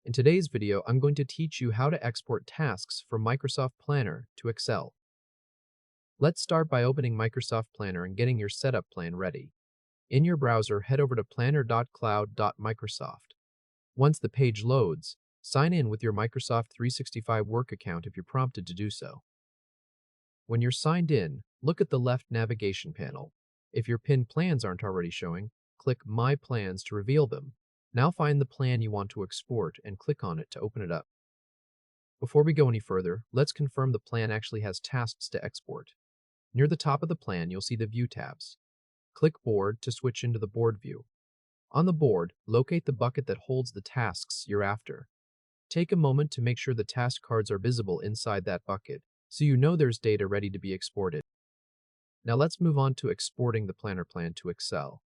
In today's video, I'm going to teach you how to export tasks from Microsoft Planner to Excel. Let's start by opening Microsoft Planner and getting your setup plan ready. In your browser, head over to planner.cloud.microsoft. Once the page loads, sign in with your Microsoft 365 work account if you're prompted to do so. When you're signed in, look at the left navigation panel. If your pinned plans aren't already showing, click My Plans to reveal them. Now find the plan you want to export and click on it to open it up. Before we go any further, let's confirm the plan actually has tasks to export. Near the top of the plan, you'll see the View tabs. Click Board to switch into the Board view. On the board, locate the bucket that holds the tasks you're after. Take a moment to make sure the task cards are visible inside that bucket, so you know there's data ready to be exported. Now let's move on to exporting the planner plan to Excel.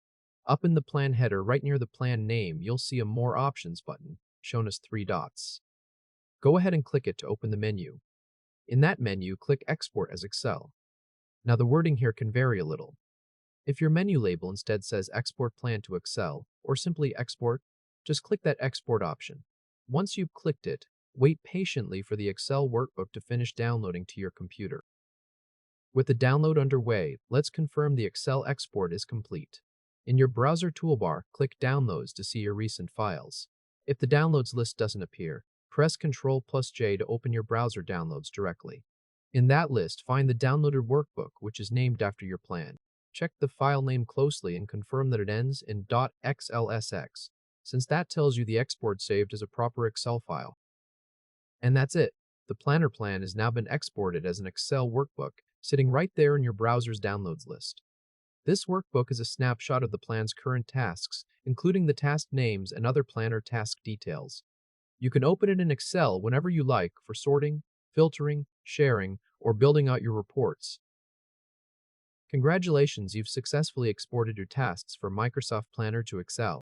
Up in the plan header, right near the plan name, you'll see a More Options button, shown as 3 dots. Go ahead and click it to open the menu. In that menu, click Export as Excel. Now the wording here can vary a little. If your menu label instead says Export Plan to Excel, or simply Export, just click that Export option. Once you've clicked it, wait patiently for the Excel workbook to finish downloading to your computer. With the download underway, let's confirm the Excel export is complete. In your browser toolbar, click Downloads to see your recent files. If the downloads list doesn't appear, press Ctrl+J to open your browser downloads directly. In that list, find the downloaded workbook, which is named after your plan. Check the file name closely and confirm that it ends in .xlsx, since that tells you the export saved as a proper Excel file. And that's it. The planner plan has now been exported as an Excel workbook, sitting right there in your browser's downloads list. This workbook is a snapshot of the plan's current tasks, including the task names and other planner task details. You can open it in Excel whenever you like for sorting, filtering, sharing, or building out your reports. Congratulations, you've successfully exported your tasks from Microsoft Planner to Excel.